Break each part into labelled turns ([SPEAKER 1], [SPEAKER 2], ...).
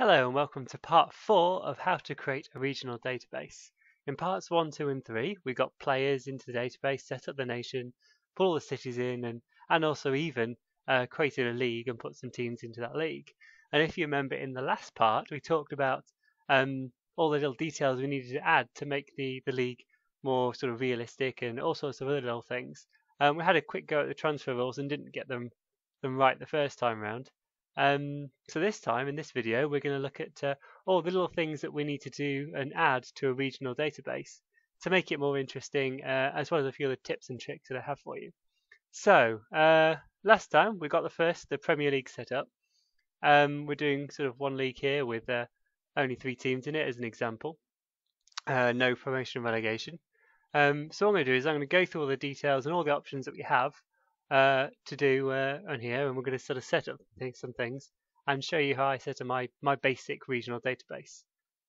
[SPEAKER 1] Hello and welcome to part 4 of how to create a regional database. In parts 1, 2 and 3 we got players into the database, set up the nation, put all the cities in and also even created a league and put some teams into that league. And if you remember in the last part we talked about all the little details we needed to add to make the league more sort of realistic and all sorts of other little things. We had a quick go at the transfer rules and didn't get them right the first time round. So this time in this video we're going to look at all the little things that we need to do and add to a regional database to make it more interesting, as well as a few other tips and tricks that I have for you. So last time we got the Premier League set up. We're doing sort of one league here with only 3 teams in it as an example. No promotion and relegation. So what I'm going to do is I'm going to go through all the details and all the options that we have to do on here, and we're going to sort of set up some things and show you how I set up my basic regional database.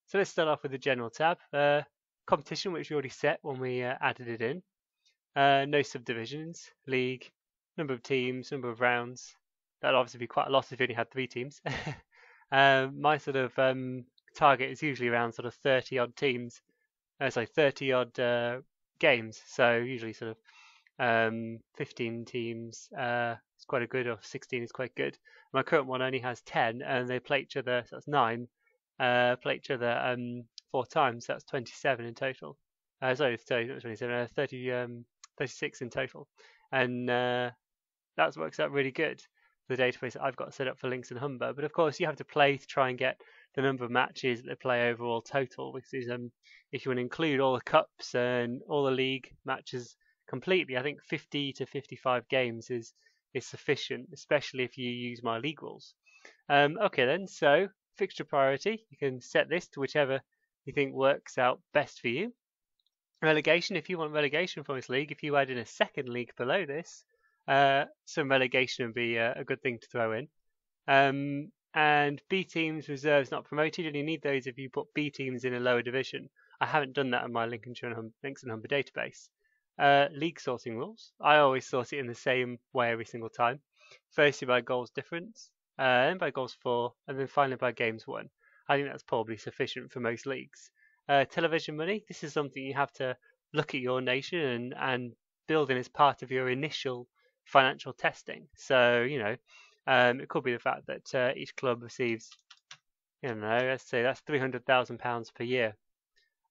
[SPEAKER 1] So let's start off with the general tab. Competition, which we already set when we added it in. No subdivisions, league, number of teams, number of rounds. That'll obviously be quite a lot if you only had 3 teams. My sort of target is usually around sort of 30 odd teams, 30 odd games. So usually sort of 15 teams is quite a good, or 16 is quite good. My current one only has 10 and they play each other, so that's 9, play each other 4 times, so that's 27 in total. Sorry, it's 30, not 27, 36 in total. And that works out really good for the database that I've got set up for Lynx and Humber. But of course you have to play to try and get the number of matches that they play overall total, because if you want to include all the cups and all the league matches completely, I think 50 to 55 games is sufficient, especially if you use my league rules. Okay then, so fixture priority, you can set this to whichever you think works out best for you. Relegation, if you want relegation from this league, if you add in a second league below this, some relegation would be a good thing to throw in. And B teams, reserves, not promoted, and you need those if you put B teams in a lower division. I haven't done that in my Lynx and Humber database. League sorting rules. I always sort it in the same way every single time. Firstly by goals difference, then by goals for, and then finally by games won. I think that's probably sufficient for most leagues. Television money. This is something you have to look at your nation and build in as part of your initial financial testing. So, it could be the fact that each club receives, let's say that's £300,000 per year.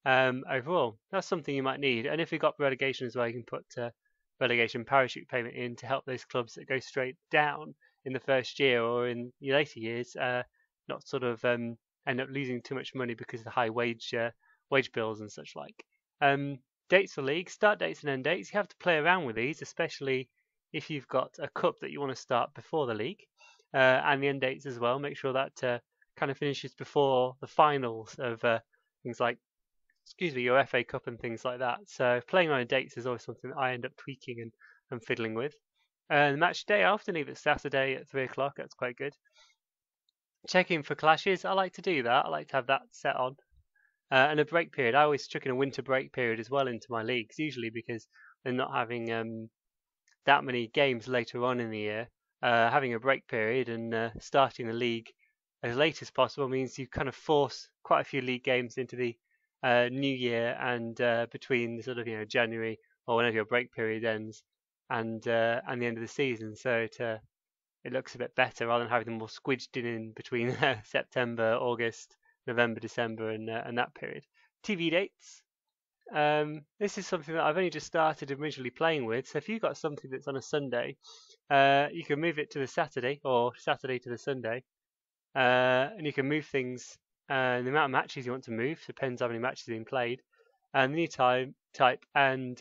[SPEAKER 1] Overall, that's something you might need. And if you've got relegation as well, you can put relegation parachute payment in to help those clubs that go straight down in the first year or in the later years not sort of end up losing too much money because of the high wage bills and such like. Dates for league, start dates and end dates. You have to play around with these, especially if you've got a cup that you want to start before the league, and the end dates as well. Make sure that kind of finishes before the finals of things like your FA Cup and things like that. So playing around dates is always something that I end up tweaking and fiddling with. And match day, I often leave it Saturday at 3 o'clock. That's quite good. Checking for clashes, I like to do that. I like to have that set on. And a break period, I always chuck in a winter break period as well into my leagues, usually because they're not having that many games later on in the year. Having a break period and starting the league as late as possible means you kind of force quite a few league games into the new year and between the sort of January or whenever your break period ends and the end of the season, so it looks a bit better rather than having them all squidged in between September, August, November, December and that period. TV dates. This is something that I've only just started originally playing with, so if you've got something that's on a Sunday, you can move it to the Saturday or Saturday to the Sunday, and you can move things. The amount of matches you want to move depends on how many matches are being played, and the new type and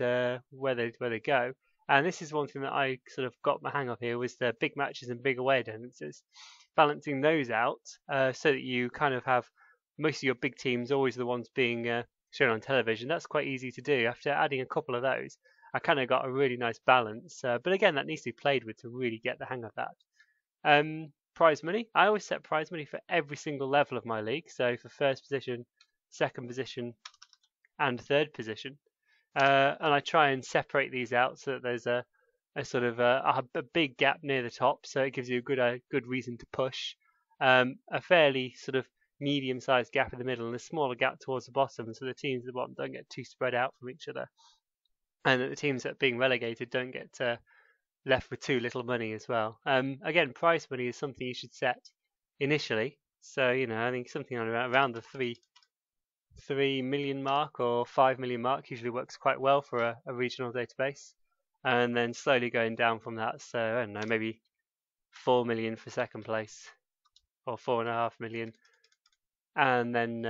[SPEAKER 1] where they go. And this is one thing that I sort of got my hang of here, was the big matches and big away attendances. Balancing those out so that you kind of have most of your big teams always the ones being shown on television. That's quite easy to do. After adding a couple of those, I kind of got a really nice balance. But again, that needs to be played with to really get the hang of that. Prize money. I always set prize money for every single level of my league. So for first position, second position, and third position. And I try and separate these out so that there's a sort of a big gap near the top, so it gives you a good reason to push. A fairly sort of medium-sized gap in the middle and a smaller gap towards the bottom, so the teams at the bottom don't get too spread out from each other, and that the teams that are being relegated don't get left with too little money as well. Again, prize money is something you should set initially. So I think something around the 3 million mark or 5 million mark usually works quite well for a regional database, and then slowly going down from that. So I don't know, maybe 4 million for second place, or 4.5 million, and then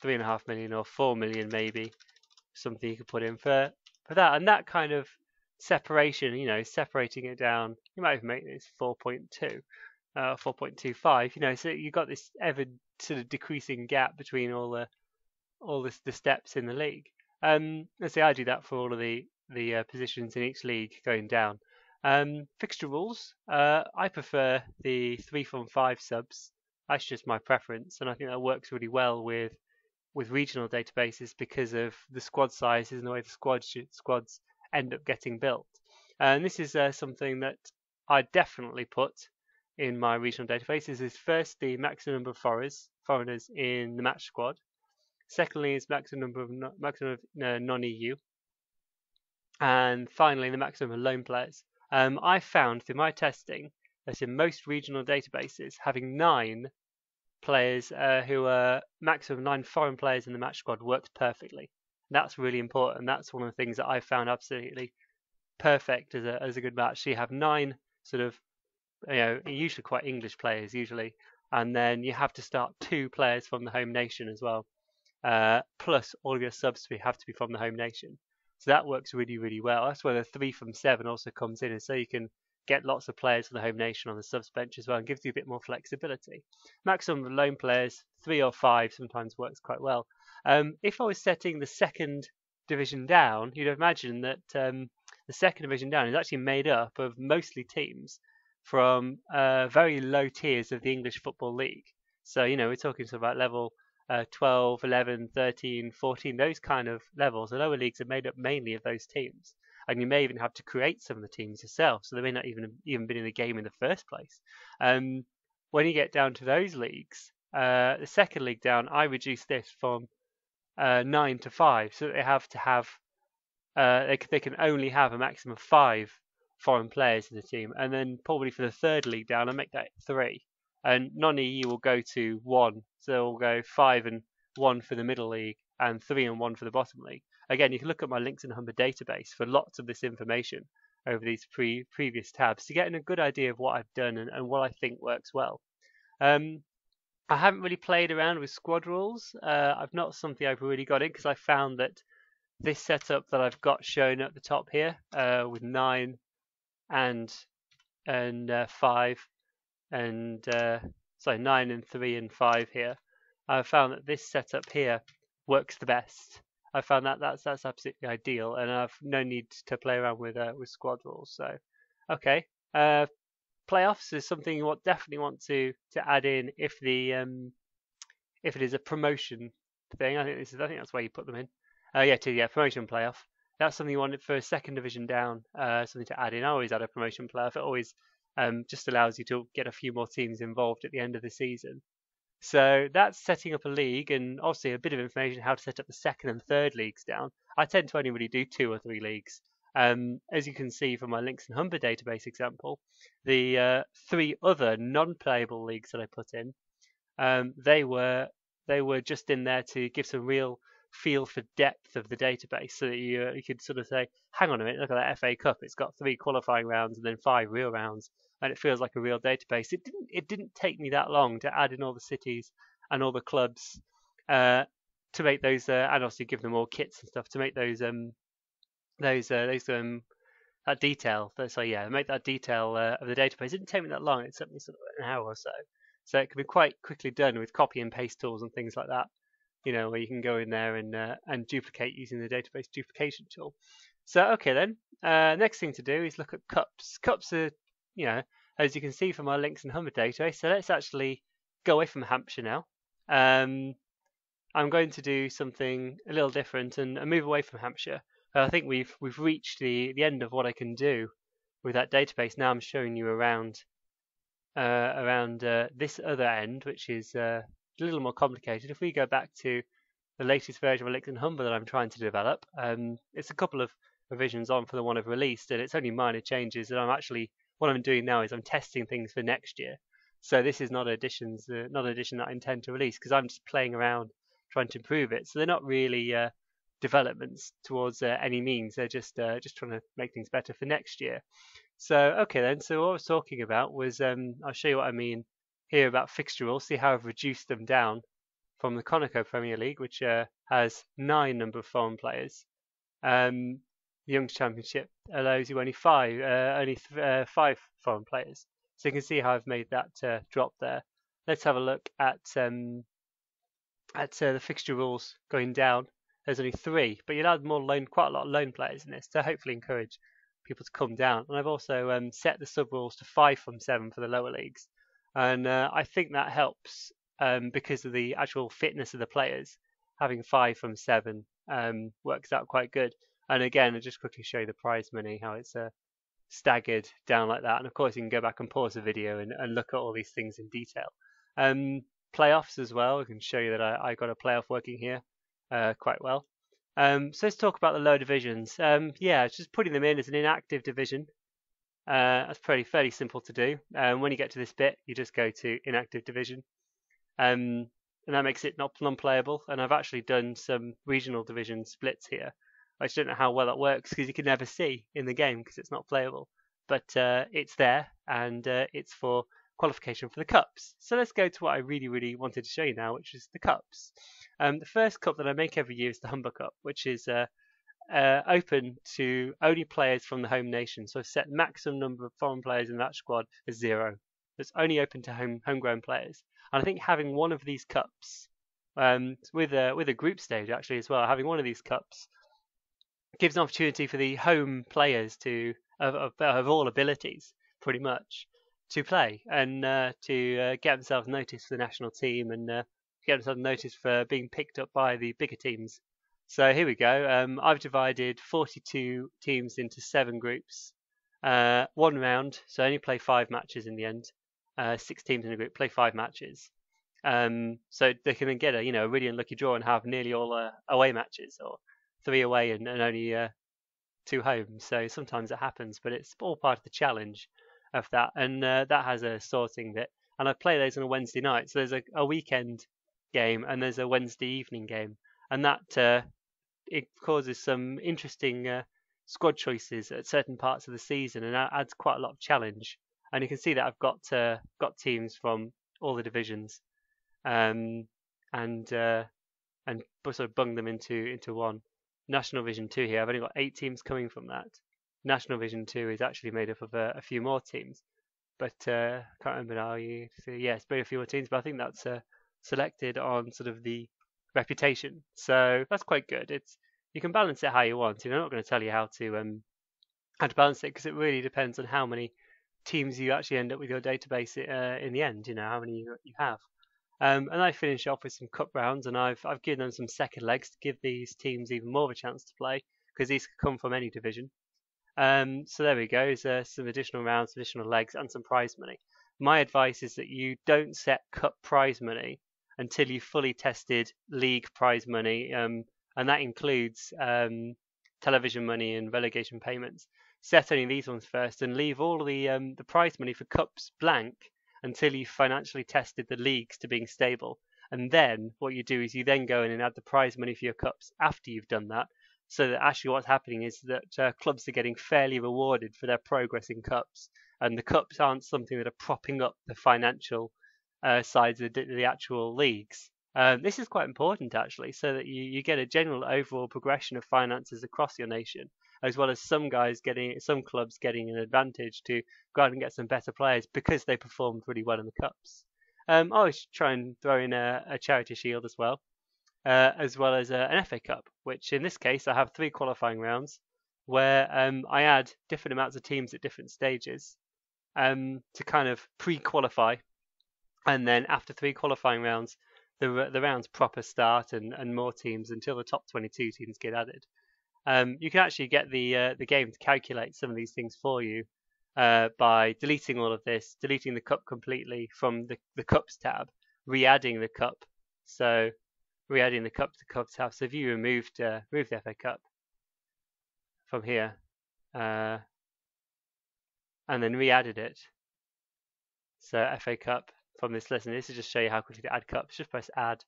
[SPEAKER 1] 3.5 million or 4 million maybe, something you could put in for that. And that kind of separation, separating it down, you might even make this 4.2, 4.25, so you've got this ever sort of decreasing gap between all the steps in the league. Let's say I do that for all of the positions in each league going down. Fixture rules, I prefer the 3 from 5 subs. That's just my preference, and I think that works really well with regional databases because of the squad sizes and the way the squads end up getting built. And this is something that I definitely put in my regional databases. Is first the maximum number of foreigners in the match squad. Secondly is maximum of non-EU, and finally the maximum of loan players. I found through my testing that in most regional databases, having 9 players who are maximum 9 foreign players in the match squad works perfectly. That's really important. That's one of the things that I found absolutely perfect as a good match. So you have 9 sort of, usually quite English players usually, and then you have to start 2 players from the home nation as well, plus all of your subs have to be from the home nation. So that works really, really well. That's where the 3 from 7 also comes in, and so you can get lots of players from the home nation on the subs bench as well, and gives you a bit more flexibility. Maximum of loan players, 3 or 5 sometimes works quite well. If I was setting the second division down, you'd imagine that the second division down is actually made up of mostly teams from very low tiers of the English Football League. So, we're talking about level 12, 11, 13, 14, those kind of levels. The lower leagues are made up mainly of those teams. And you may even have to create some of the teams yourself, so they may not even been in the game in the first place. When you get down to those leagues, the second league down, I reduced this from 9 to 5, so that they have to have they can only have a maximum of 5 foreign players in the team, and then probably for the third league down, I make that 3, and non-EU will go to 1, so we'll go 5 and 1 for the middle league, and 3 and 1 for the bottom league. Again, you can look at my Links and Humber database for lots of this information over these previous tabs to get a good idea of what I've done and what I think works well. I haven't really played around with squad rules. I've not something I've really got in, because I found that this setup that I've got shown at the top here with 9 and 5 and 9 and 3 and 5 here, I've found that this setup here works the best. I found that's absolutely ideal, and I've no need to play around with squad rules. So, okay, playoffs is something you definitely want to add in if it is a promotion thing. I think that's where you put them in. Promotion playoff. That's something you want for a second division down. Something to add in. I always add a promotion playoff. It always just allows you to get a few more teams involved at the end of the season. So that's setting up a league, and obviously a bit of information how to set up the second and third leagues down. I tend to only really do 2 or 3 leagues. As you can see from my Links and Humber database example, the 3 other non-playable leagues that I put in, they were just in there to give some real feel for depth of the database, so that you could sort of say, hang on a minute, look at that FA Cup, it's got 3 qualifying rounds and then 5 real rounds, and it feels like a real database. It didn't take me that long to add in all the cities and all the clubs to make those, and obviously give them all kits and stuff to make those that detail. So yeah, make that detail of the database. It didn't take me that long. It took me sort of an hour or so. So it can be quite quickly done with copy and paste tools and things like that. Where you can go in there and duplicate using the database duplication tool. So okay then, next thing to do is look at cups. Cups are, as you can see from our Links and Humber database. So let's actually go away from Hampshire now. I'm going to do something a little different and move away from Hampshire. I think we've reached the end of what I can do with that database. Now I'm showing you around around this other end, which is a little more complicated. If we go back to the latest version of Elixir and Humber that I'm trying to develop, it's a couple of revisions on for the one I've released, and it's only minor changes. And what I'm doing now is I'm testing things for next year. So this is not an edition that I intend to release, because I'm just playing around trying to improve it. So they're not really developments towards any means. They're just trying to make things better for next year. So okay then. So what I was talking about was I'll show you what I mean here about fixture rules. See how I've reduced them down from the Conoco Premier League, which has 9 number of foreign players. The Young's Championship allows you only 5 foreign players. So you can see how I've made that drop there. Let's have a look at the fixture rules going down. There's only 3, but you'll add quite a lot of loan players in this to hopefully encourage people to come down. And I've also set the sub rules to 5 from 7 for the lower leagues, and I think that helps because of the actual fitness of the players. Having 5 from 7 works out quite good. And again, I'll just quickly show you the prize money, how it's staggered down like that. And of course, you can go back and pause the video and look at all these things in detail. Playoffs as well. I can show you that I got a playoff working here quite well. So let's talk about the lower divisions. Yeah, just putting them in as an inactive division. That's fairly simple to do. When you get to this bit, you just go to inactive division. And that makes it not non-playable. And I've actually done some regional division splits here. I just don't know how well that works, because you can never see in the game because it's not playable. But it's there, and it's for qualification for the cups. So let's go to what I really wanted to show you now, which is the cups. The first cup that I make every year is the Humber Cup, which is open to only players from the home nation. So I've set maximum number of foreign players in that squad as 0. It's only open to homegrown players. And I think having one of these cups, with a group stage actually as well, having one of these cups gives an opportunity for the home players of all abilities, pretty much, to play and to get themselves noticed for the national team, and get themselves noticed for being picked up by the bigger teams. So here we go. I've divided 42 teams into 7 groups. 1 round, so only play 5 matches in the end. 6 teams in a group play 5 matches. So they can get a really unlucky draw and have nearly all away matches, or 3 away and only 2 home. So sometimes it happens, but it's all part of the challenge of that. And that has a sorting bit. And I play those on a Wednesday night. So there's a weekend game and there's a Wednesday evening game. And that it causes some interesting squad choices at certain parts of the season, and that adds quite a lot of challenge. And you can see that I've got teams from all the divisions, and sort of bung them into one. National Division 2 here, I've only got 8 teams coming from that. National Division 2 is actually made up of a few more teams, but I can't remember now. Yeah, it's made a few more teams, but I think that's selected on sort of the reputation. So that's quite good. You can balance it how you want. I'm not going to tell you how to balance it, because it really depends on how many teams you actually end up with your database in the end. How many you have. And I finish off with some cup rounds, and I've given them some second legs to give these teams even more of a chance to play, because these could come from any division. So there we go. There's some additional rounds, additional legs, and some prize money. My advice is that you don't set cup prize money until you've fully tested league prize money, and that includes television money and relegation payments. Set only these ones first, and leave all the prize money for cups blank until you've financially tested the leagues to being stable. And then what you do is you then go in and add the prize money for your cups after you've done that, so that actually what's happening is that clubs are getting fairly rewarded for their progress in cups, and the cups aren't something that are propping up the financial sides of the actual leagues. This is quite important actually, so that you get a general overall progression of finances across your nation, as well as some clubs getting an advantage to go out and get some better players because they performed really well in the cups. I always try and throw in a charity shield as well as an FA Cup, which in this case I have 3 qualifying rounds where I add different amounts of teams at different stages to kind of pre-qualify, and then after 3 qualifying rounds, the rounds proper start and more teams until the top 22 teams get added. You can actually get the game to calculate some of these things for you, by deleting all of this, deleting the cup completely from the cups tab, re-adding the cup. So re-adding the cup to the cups tab. So if you removed the FA Cup from here and then re-added it, so FA Cup from this list, and this is just show you how quickly to add cups. Just press add,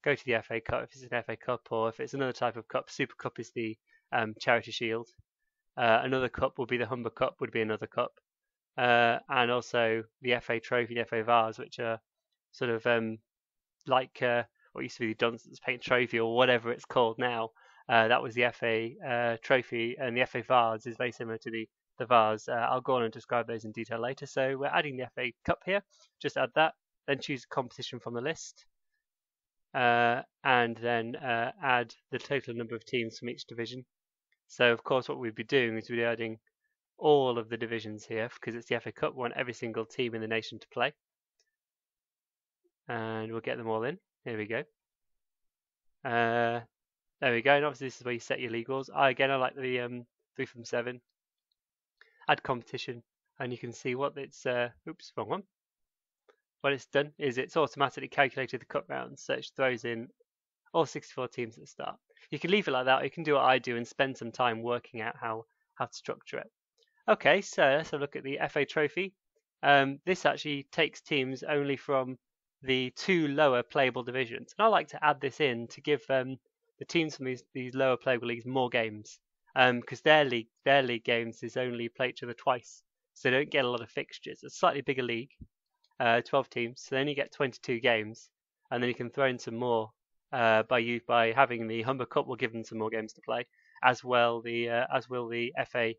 [SPEAKER 1] go to the FA Cup if it's an FA Cup, or if it's another type of cup. Super Cup is the Charity Shield. Another cup would be the Humber Cup, would be another cup. And also the FA Trophy, the FA Vase, which are sort of like what used to be the Johnson's Paint Trophy or whatever it's called now. That was the FA Trophy, and the FA Vase is very similar to the vase. I'll go on and describe those in detail later. So we're adding the FA Cup here. Just add that, then choose competition from the list, and then add the total number of teams from each division. So of course what we'd be doing is we'd be adding all of the divisions here, because it's the FA Cup. We want every single team in the nation to play, and we'll get them all in. Here we go. There we go. And obviously this is where you set your league rules. I like the 3 from 7. Add competition, and you can see what it's oops, wrong one. What it's done is it's automatically calculated the cup rounds, so it throws in all 64 teams at the start. You can leave it like that, or you can do what I do and spend some time working out how to structure it. Okay, so let's have a look at the FA Trophy. This actually takes teams only from the 2 lower playable divisions, and I like to add this in to give the teams from these lower playable leagues more games, because their league games is only play each other twice, so they don't get a lot of fixtures. It's a slightly bigger league, 12 teams, so then you get 22 games, and then you can throw in some more by having the Humber Cup will give them some more games to play, as will the FA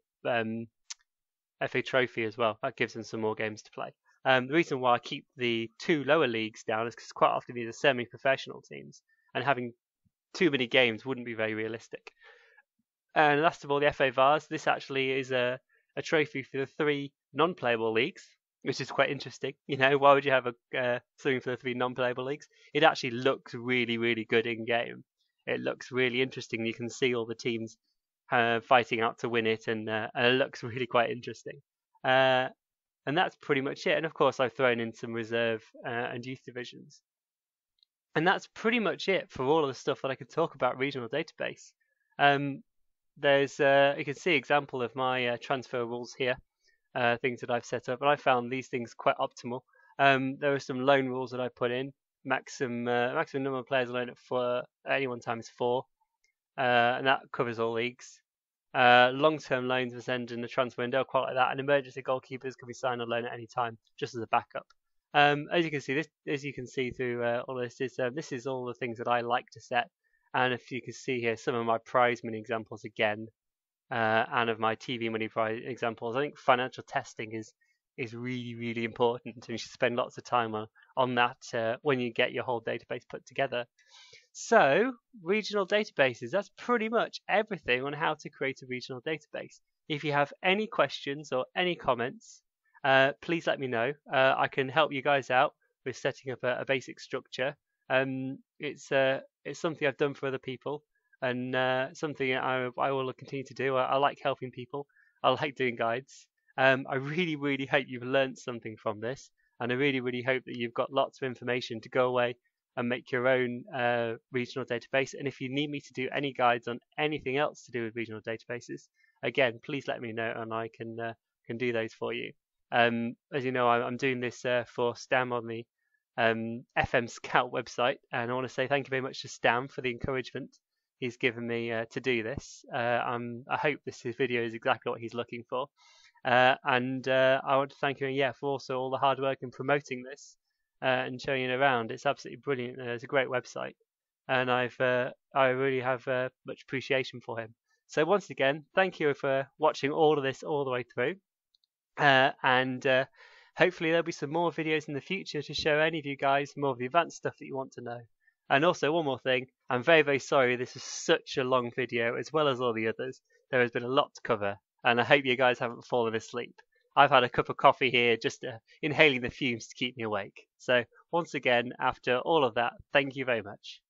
[SPEAKER 1] Trophy as well. That gives them some more games to play. The reason why I keep the 2 lower leagues down is because quite often these are semi-professional teams, and having too many games wouldn't be very realistic. And last of all, the FA Vase. This actually is a trophy for the 3 non-playable leagues, which is quite interesting. Why would you have something for the 3 non-playable leagues? It actually looks really, really good in game. It looks really interesting. You can see all the teams fighting out to win it, and it looks really quite interesting. And that's pretty much it. And of course, I've thrown in some reserve and youth divisions. And that's pretty much it for all of the stuff that I could talk about regional database. There's you can see example of my transfer rules here, things that I've set up, and I found these things quite optimal. There are some loan rules that I put in. Maximum number of players alone at any one time is 4, and that covers all leagues. Long-term loans must end in the transfer window, quite like that. And emergency goalkeepers can be signed on loan at any time, just as a backup. As you can see through all this is all the things that I like to set. And if you can see here, some of my prize money examples again, and of my TV money prize examples. I think financial testing is really, really important, and you should spend lots of time on that when you get your whole database put together. So, regional databases, that's pretty much everything on how to create a regional database. If you have any questions or any comments, please let me know. I can help you guys out with setting up a basic structure. It's something I've done for other people, and something I will continue to do. I like helping people. I like doing guides. I really, really hope you've learned something from this, and I really, really hope that you've got lots of information to go away and make your own regional database. And if you need me to do any guides on anything else to do with regional databases, again, please let me know, and I can do those for you. As you know, I'm doing this for Stam on the FM Scout website, and I want to say thank you very much to Stam for the encouragement he's given me to do this. I hope this video is exactly what he's looking for, and I want to thank you, for also all the hard work in promoting this and showing it around. It's absolutely brilliant. It's a great website, and I really have much appreciation for him. So once again, thank you for watching all of this all the way through, and hopefully there'll be some more videos in the future to show any of you guys more of the advanced stuff that you want to know. And also one more thing, I'm very, very sorry this is such a long video, as well as all the others. There has been a lot to cover, and I hope you guys haven't fallen asleep. I've had a cup of coffee here, just inhaling the fumes to keep me awake. So once again, after all of that, thank you very much.